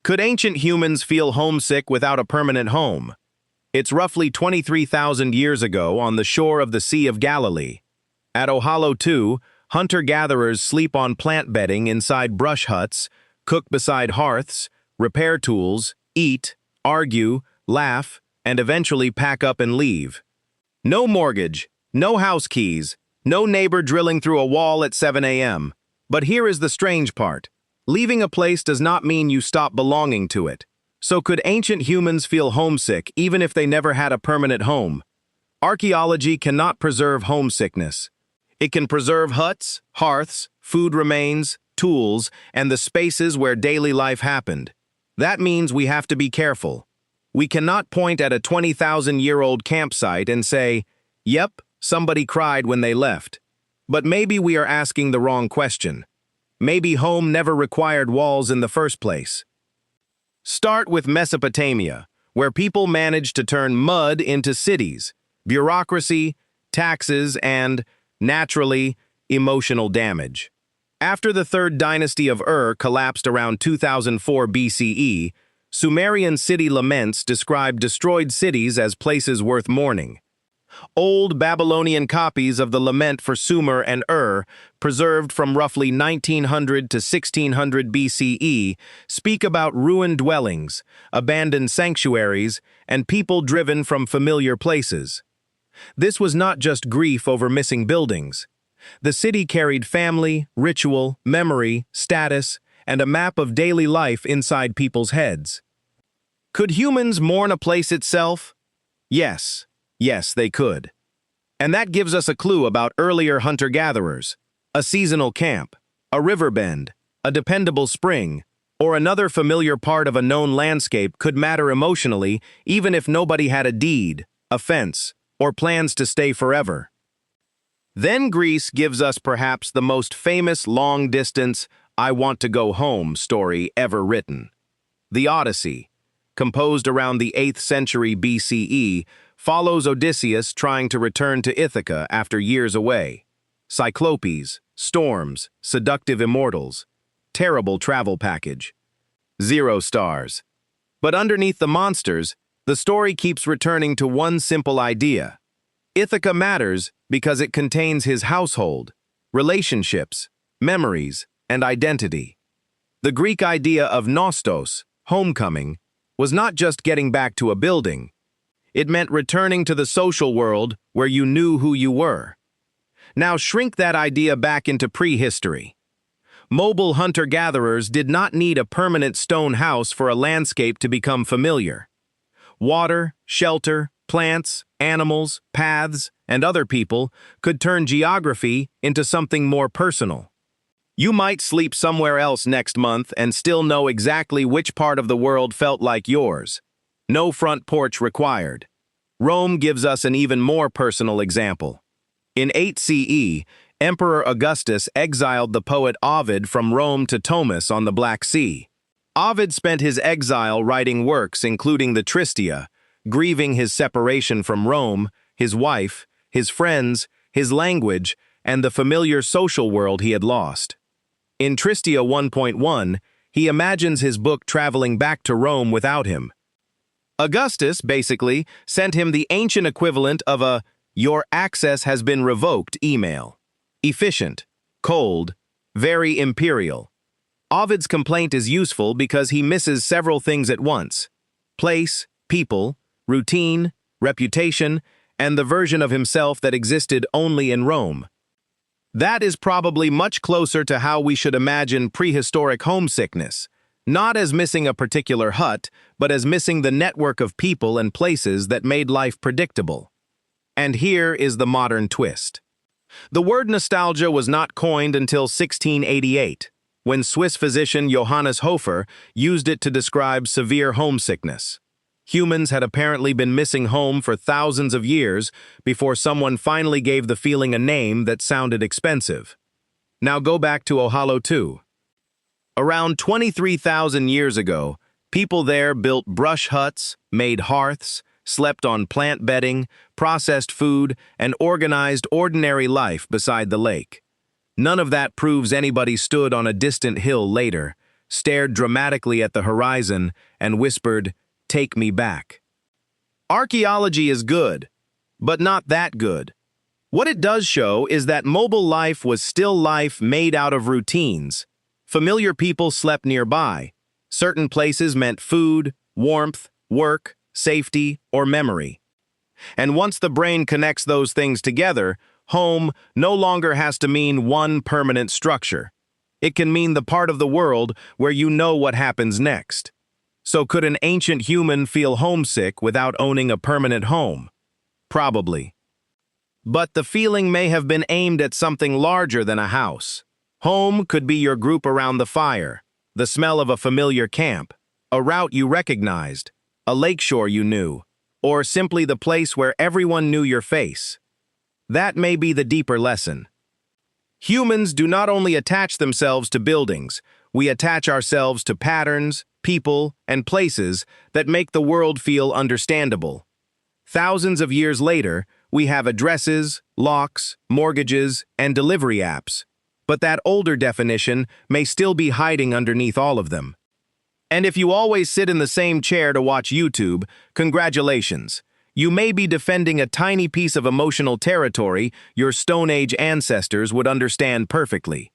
Could ancient humans feel homesick without a permanent home? It's roughly 23,000 years ago on the shore of the Sea of Galilee. At Ohalo II, hunter-gatherers sleep on plant bedding inside brush huts, cook beside hearths, repair tools, eat, argue, laugh, and eventually pack up and leave. No mortgage, no house keys, no neighbor drilling through a wall at 7 a.m. But here is the strange part. Leaving a place does not mean you stop belonging to it. So could ancient humans feel homesick even if they never had a permanent home? Archaeology cannot preserve homesickness. It can preserve huts, hearths, food remains, tools, and the spaces where daily life happened. That means we have to be careful. We cannot point at a 20,000-year-old campsite and say, "Yep, somebody cried when they left." But maybe we are asking the wrong question. Maybe home never required walls in the first place. Start with Mesopotamia, where people managed to turn mud into cities, bureaucracy, taxes, and, naturally, emotional damage. After the third dynasty of collapsed around 2004 BCE, Sumerian city laments described destroyed cities as places worth mourning. Old Babylonian copies of the lament for Sumer and preserved from roughly 1900 to 1600 BCE, speak about ruined dwellings, abandoned sanctuaries, and people driven from familiar places. This was not just grief over missing buildings. The city carried family, ritual, memory, status, and a map of daily life inside people's heads. Could humans mourn a place itself? Yes. Yes, they could. And that gives us a clue about earlier hunter-gatherers. A seasonal camp, a river bend, a dependable spring, or another familiar part of a known landscape could matter emotionally even if nobody had a deed, a fence, or plans to stay forever. Then Greece gives us perhaps the most famous long-distance "I want to go home" story ever written. The Odyssey, composed around the 8th century BCE, follows Odysseus trying to return to Ithaca after years away. Cyclopes, storms, seductive immortals. Terrible travel package. 0 stars. But underneath the monsters, the story keeps returning to one simple idea. Ithaca matters because it contains his household, relationships, memories, and identity. The Greek idea of nostos, homecoming, was not just getting back to a building. It meant returning to the social world where you knew who you were. Now shrink that idea back into prehistory. Mobile hunter-gatherers did not need a permanent stone house for a landscape to become familiar. Water, shelter, plants, animals, paths, and other people could turn geography into something more personal. You might sleep somewhere else next month and still know exactly which part of the world felt like yours. No front porch required. Rome gives us an even more personal example. In 8 CE, Emperor Augustus exiled the poet Ovid from Rome to Tomis on the Black Sea. Ovid spent his exile writing works including the Tristia, grieving his separation from Rome, his wife, his friends, his language, and the familiar social world he had lost. In Tristia 1.1, he imagines his book traveling back to Rome without him. Augustus, basically, sent him the ancient equivalent of a "your access has been revoked" email. Efficient, cold, very imperial. Ovid's complaint is useful because he misses several things at once: place, people, routine, reputation, and the version of himself that existed only in Rome. That is probably much closer to how we should imagine prehistoric homesickness. Not as missing a particular hut, but as missing the network of people and places that made life predictable. And here is the modern twist. The word nostalgia was not coined until 1688, when Swiss physician Johannes Hofer used it to describe severe homesickness. Humans had apparently been missing home for thousands of years before someone finally gave the feeling a name that sounded expensive. Now go back to Ohalo II. Around 23,000 years ago, people there built brush huts, made hearths, slept on plant bedding, processed food, and organized ordinary life beside the lake. None of that proves anybody stood on a distant hill later, stared dramatically at the horizon, and whispered, "Take me back." Archaeology is good, but not that good. What it does show is that mobile life was still life made out of routines. Familiar people slept nearby. Certain places meant food, warmth, work, safety, or memory. And once the brain connects those things together, home no longer has to mean one permanent structure. It can mean the part of the world where you know what happens next. So could an ancient human feel homesick without owning a permanent home? Probably. But the feeling may have been aimed at something larger than a house. Home could be your group around the fire, the smell of a familiar camp, a route you recognized, a lakeshore you knew, or simply the place where everyone knew your face. That may be the deeper lesson. Humans do not only attach themselves to buildings, we attach ourselves to patterns, people, and places that make the world feel understandable. Thousands of years later, we have addresses, locks, mortgages, and delivery apps. But that older definition may still be hiding underneath all of them. And if you always sit in the same chair to watch YouTube, congratulations. You may be defending a tiny piece of emotional territory your Stone Age ancestors would understand perfectly.